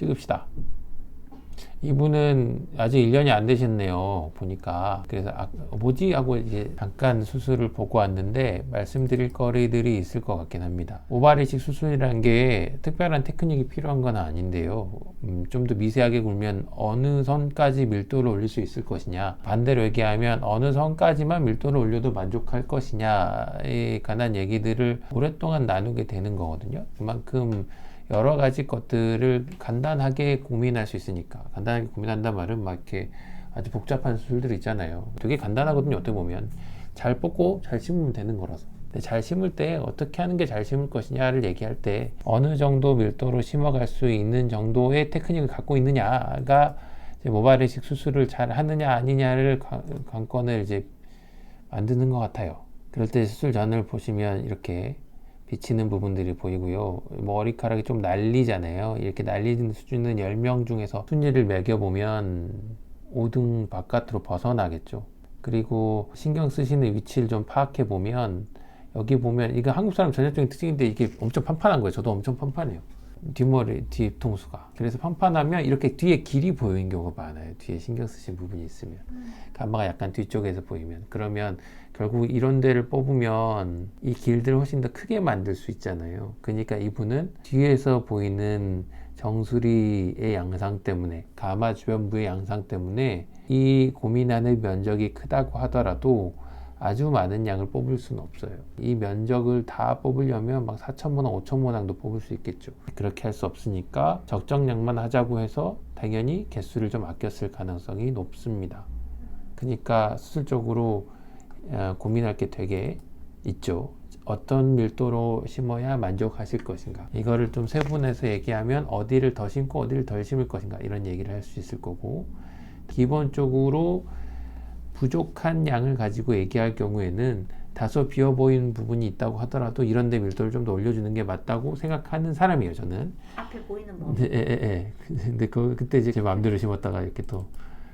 찍읍시다. 이분은 아직 1년이 안 되셨네요. 보니까. 그래서 뭐지? 하고 이제 잠깐 수술을 보고 왔는데 말씀드릴 거리들이 있을 것 같긴 합니다. 오발 이식 수술이라는 게 특별한 테크닉이 필요한 건 아닌데요. 좀 더 미세하게 굴면 어느 선까지 밀도를 올릴 수 있을 것이냐, 반대로 얘기하면 어느 선까지만 밀도를 올려도 만족할 것이냐에 관한 얘기들을 오랫동안 나누게 되는 거거든요. 그만큼 여러 가지 것들을 간단하게 고민할 수 있으니까. 간단하게 고민한단 말은 막 이렇게 아주 복잡한 수술들 있잖아요. 되게 간단하거든요. 어떻게 보면 잘 뽑고 잘 심으면 되는 거라서. 근데 잘 심을 때 어떻게 하는 게 잘 심을 것이냐를 얘기할 때 어느 정도 밀도로 심어갈 수 있는 정도의 테크닉을 갖고 있느냐가 이제 모발 이식 수술을 잘 하느냐 아니냐를 관건을 이제 만드는 것 같아요. 그럴 때 수술 전을 보시면 이렇게 비치는 부분들이 보이고요. 머리카락이 좀 날리잖아요. 이렇게 날리는 수준은 10명 중에서 순위를 매겨보면 5등 바깥으로 벗어나겠죠. 그리고 신경 쓰시는 위치를 좀 파악해 보면 여기 보면 이거 한국 사람 전형적인 특징인데 이게 엄청 판판한 거예요. 저도 엄청 판판해요. 뒷머리, 뒤통수가. 그래서 판판하면 이렇게 뒤에 길이 보이는 경우가 많아요. 뒤에 신경 쓰신 부분이 있으면. 가마가 약간 뒤쪽에서 보이면. 그러면 결국 이런 데를 뽑으면 이 길들을 훨씬 더 크게 만들 수 있잖아요. 그러니까 이분은 뒤에서 보이는 정수리의 양상 때문에, 가마 주변부의 양상 때문에 이 고민하는 면적이 크다고 하더라도 아주 많은 양을 뽑을 수는 없어요. 이 면적을 다 뽑으려면 막 4,000모낭, 5,000모낭도 뽑을 수 있겠죠. 그렇게 할 수 없으니까 적정량만 하자고 해서 당연히 개수를 좀 아꼈을 가능성이 높습니다. 그러니까 수술적으로 고민할 게 되게 있죠. 어떤 밀도로 심어야 만족하실 것인가. 이거를 좀 세분해서 얘기하면 어디를 더 심고 어디를 덜 심을 것인가 이런 얘기를 할 수 있을 거고, 기본적으로 부족한 양을 가지고 얘기할 경우에는 다소 비어 보이는 부분이 있다고 하더라도 이런 데 밀도를 좀 더 올려주는 게 맞다고 생각하는 사람이에요, 저는. 앞에 보이는 거. 근데 그때 이제 제 마음대로 심었다가 이렇게 또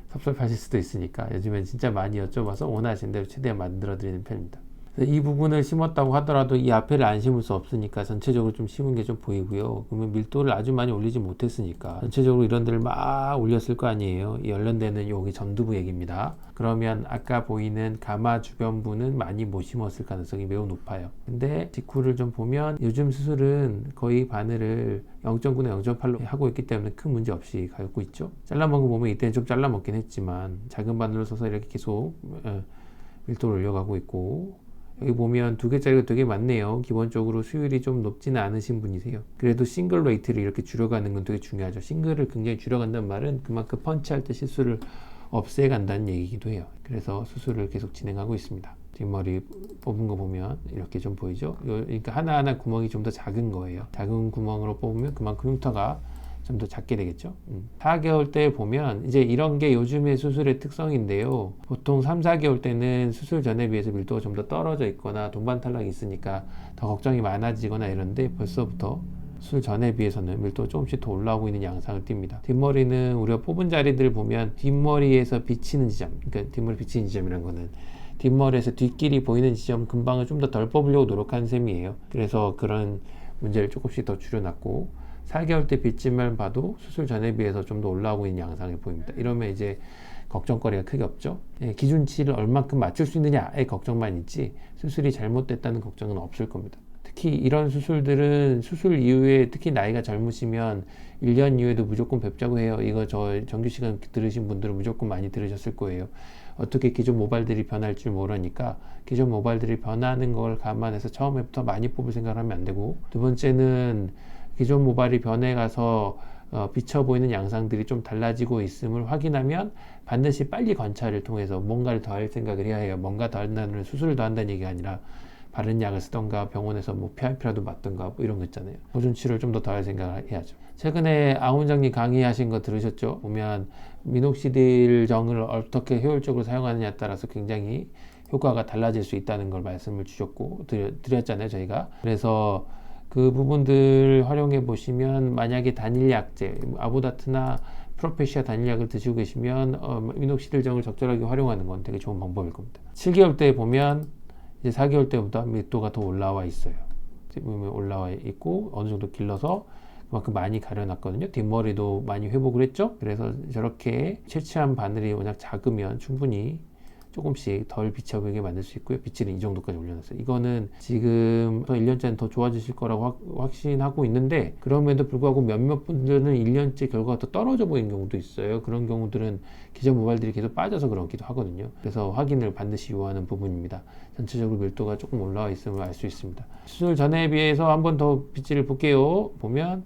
섭섭하실 수도 있으니까 요즘엔 진짜 많이 여쭤봐서 원하시는 대로 최대한 만들어 드리는 편입니다. 이 부분을 심었다고 하더라도 이 앞에를 안 심을 수 없으니까 전체적으로 좀 심은 게 좀 보이고요. 그러면 밀도를 아주 많이 올리지 못했으니까 전체적으로 이런 데를 막 올렸을 거 아니에요. 이 열린 데는 여기 전두부 얘기입니다. 그러면 아까 보이는 가마 주변부는 많이 못 심었을 가능성이 매우 높아요. 근데 직후를 좀 보면 요즘 수술은 거의 바늘을 0.9나 0.8로 하고 있기 때문에 큰 문제 없이 가고 있죠. 잘라먹은 거 보면 이때는 좀 잘라먹긴 했지만 작은 바늘로 써서 이렇게 계속 밀도를 올려가고 있고, 여기 보면 2개짜리가 되게 많네요. 기본적으로 수율이 좀 높지는 않으신 분이세요. 그래도 싱글 레이트를 이렇게 줄여가는 건 되게 중요하죠. 싱글을 굉장히 줄여간다는 말은 그만큼 펀치할 때 실수를 없애간다는 얘기이기도 해요. 그래서 수술을 계속 진행하고 있습니다. 뒷머리 뽑은 거 보면 이렇게 좀 보이죠. 그러니까 하나하나 구멍이 좀 더 작은 거예요. 작은 구멍으로 뽑으면 그만큼 흉터가 좀 더 작게 되겠죠. 4개월 때 보면 이제 이런 게 요즘의 수술의 특성인데요. 보통 3, 4개월 때는 수술 전에 비해서 밀도가 좀 더 떨어져 있거나 동반 탈락이 있으니까 더 걱정이 많아지거나 이런데 벌써부터 수술 전에 비해서는 밀도가 조금씩 더 올라오고 있는 양상을 띱니다. 뒷머리는 우리가 뽑은 자리들 보면 뒷머리에서 비치는 지점, 그러니까 뒷머리 비치는 지점이라는 거는 뒷머리에서 뒷길이 보이는 지점 근방을 좀 더 덜 뽑으려고 노력하는 셈이에요. 그래서 그런 문제를 조금씩 더 줄여놨고, 4개월 때 빗짐을 봐도 수술 전에 비해서 좀 더 올라오고 있는 양상이 보입니다. 이러면 이제 걱정거리가 크게 없죠. 기준치를 얼만큼 맞출 수 있느냐의 걱정만 있지 수술이 잘못됐다는 걱정은 없을 겁니다. 특히 이런 수술들은 수술 이후에 특히 나이가 젊으시면 1년 이후에도 무조건 뵙자고 해요. 이거 저 정규 시간 들으신 분들은 무조건 많이 들으셨을 거예요. 어떻게 기존 모발들이 변할 줄 모르니까 기존 모발들이 변하는 걸 감안해서 처음에부터 많이 뽑을 생각을 하면 안 되고, 두 번째는 기존 모발이 변해가서 비쳐 보이는 양상들이 좀 달라지고 있음을 확인하면 반드시 빨리 관찰을 통해서 뭔가를 더 할 생각을 해야 해요. 뭔가 더 한다는 수술을 더 한다는 얘기가 아니라 바른 약을 쓰던가 병원에서 뭐 PRP라도 맞던가 뭐 이런 거 있잖아요. 보존 치료를 좀 더 할 생각을 해야죠. 최근에 아 원장님 강의하신 거 들으셨죠? 보면 미녹시딜 정을 어떻게 효율적으로 사용하느냐에 따라서 굉장히 효과가 달라질 수 있다는 걸 말씀을 주셨고 드렸잖아요, 저희가. 그래서 그 부분들 활용해 보시면 만약에 단일약제, 아보다트나 프로페시아 단일약을 드시고 계시면 미녹시딜정을 적절하게 활용하는 건 되게 좋은 방법일 겁니다. 7개월 때 보면 이제 4개월 때보다 밀도가 더 올라와 있어요. 지금 올라와 있고 어느 정도 길러서 그만큼 많이 가려놨거든요. 뒷머리도 많이 회복을 했죠. 그래서 저렇게 채취한 바늘이 워낙 작으면 충분히 조금씩 덜 비쳐 보이게 만들 수 있고요. 빗질은 이 정도까지 올려놨어요. 이거는 지금 1년째는 더 좋아지실 거라고 확신하고 있는데, 그럼에도 불구하고 몇몇 분들은 1년째 결과가 더 떨어져 보이는 경우도 있어요. 그런 경우들은 기존 모발들이 계속 빠져서 그렇기도 하거든요. 그래서 확인을 반드시 요하는 부분입니다. 전체적으로 밀도가 조금 올라와 있음을 알 수 있습니다. 수술 전에 비해서 한 번 더 빗질을 볼게요. 보면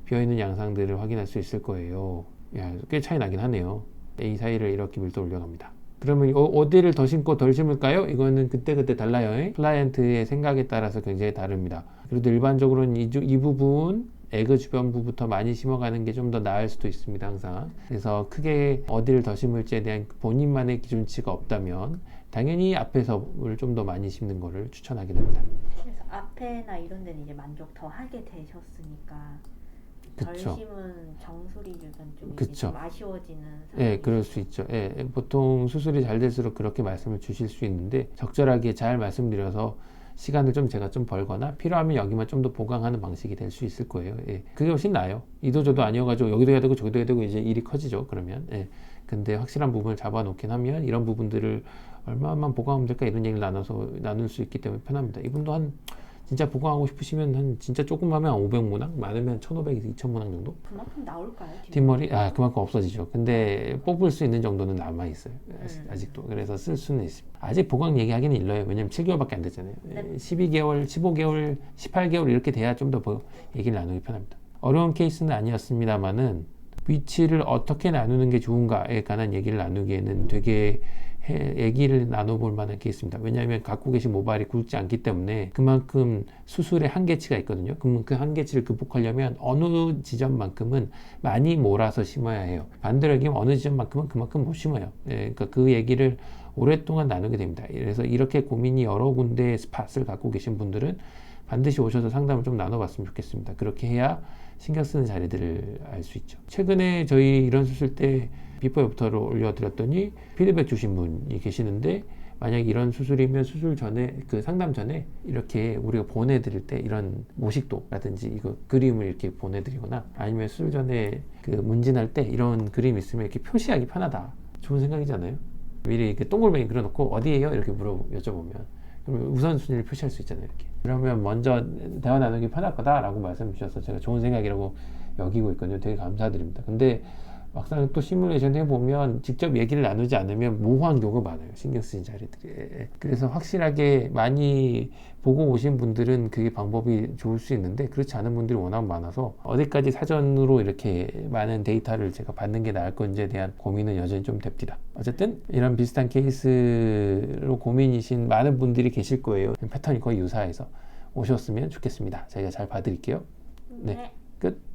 비어있는 양상들을 확인할 수 있을 거예요. 꽤 차이 나긴 하네요. 이 사이를 이렇게 밀도 올려갑니다. 그러면 어디를 더 심고 덜 심을까요? 이거는 그때그때 달라요. 클라이언트의 생각에 따라서 굉장히 다릅니다. 그래도 일반적으로는 이 부분, 에그 주변부부터 많이 심어가는 게 좀 더 나을 수도 있습니다. 항상. 그래서 크게 어디를 더 심을지에 대한 본인만의 기준치가 없다면 당연히 앞에서를 좀 더 많이 심는 거를 추천하긴 합니다. 그래서 앞에나 이런 데는 이제 만족 더 하게 되셨으니까 덜 그쵸. 심은 정수리 주변 쪽이 그쵸. 좀 아쉬워지는 예, 상황이 그럴 수 있죠. 예, 보통 수술이 잘 될수록 그렇게 말씀을 주실 수 있는데, 적절하게 잘 말씀드려서 시간을 좀 제가 좀 벌거나 필요하면 여기만 좀 더 보강하는 방식이 될 수 있을 거예요. 예, 그게 훨씬 나아요. 이도저도 아니어가지고 여기도 해야 되고 저기도 해야 되고 이제 일이 커지죠. 그러면. 예, 근데 확실한 부분을 잡아놓긴 하면 이런 부분들을 얼마만 보강하면 될까 이런 얘기를 나눌 수 있기 때문에 편합니다. 이분도 진짜 보강하고 싶으시면 진짜 조금 하면 500모낭, 많으면 1500에서 2000모낭 정도? 그만큼 나올까요? 뒷머리? 그만큼 없어지죠. 근데 뽑을 수 있는 정도는 남아있어요. 아직도. 그래서 쓸 수는 있습니다. 아직 보강 얘기하기는 일러요. 왜냐면 7개월밖에 안 됐잖아요. 네. 12개월, 15개월, 18개월 이렇게 돼야 좀 더 얘기를 나누기 편합니다. 어려운 케이스는 아니었습니다만은 위치를 어떻게 나누는 게 좋은가에 관한 얘기를 나누기에는 되게 얘기를 나눠볼 만한 케이스입니다. 왜냐하면 갖고 계신 모발이 굵지 않기 때문에 그만큼 수술의 한계치가 있거든요. 그럼 그 한계치를 극복하려면 어느 지점만큼은 많이 몰아서 심어야 해요. 반대로 얘기하면 어느 지점만큼은 그만큼 못 심어요. 그러니까 그 얘기를 오랫동안 나누게 됩니다. 그래서 이렇게 고민이 여러 군데의 스팟을 갖고 계신 분들은 반드시 오셔서 상담을 좀 나눠봤으면 좋겠습니다. 그렇게 해야 신경 쓰는 자리들을 알 수 있죠. 최근에 저희 이런 수술 때 비포 애프터를 올려드렸더니 피드백 주신 분이 계시는데, 만약 이런 수술이면 수술 전에 그 상담 전에 이렇게 우리가 보내드릴 때 이런 모식도라든지 이거 그림을 이렇게 보내드리거나, 아니면 수술 전에 그 문진할 때 이런 그림 있으면 이렇게 표시하기 편하다. 좋은 생각이잖아요. 미리 이렇게 동글뱅이 그려놓고 어디에요? 이렇게 여쭤보면 그러면 우선순위를 표시할 수 있잖아요. 이렇게. 그러면 먼저 대화 나누기 편할 거다라고 말씀 주셔서 제가 좋은 생각이라고 여기고 있거든요. 되게 감사드립니다. 근데 막상 또 시뮬레이션 해보면 직접 얘기를 나누지 않으면 모호한 경우가 많아요. 신경 쓰인 자리들이. 그래서 확실하게 많이 보고 오신 분들은 그게 방법이 좋을 수 있는데, 그렇지 않은 분들이 워낙 많아서 어디까지 사전으로 이렇게 많은 데이터를 제가 받는 게 나을 건지에 대한 고민은 여전히 좀 됩니다. 어쨌든 이런 비슷한 케이스로 고민이신 많은 분들이 계실 거예요. 패턴이 거의 유사해서 오셨으면 좋겠습니다. 저희가 잘 봐드릴게요. 네, 끝.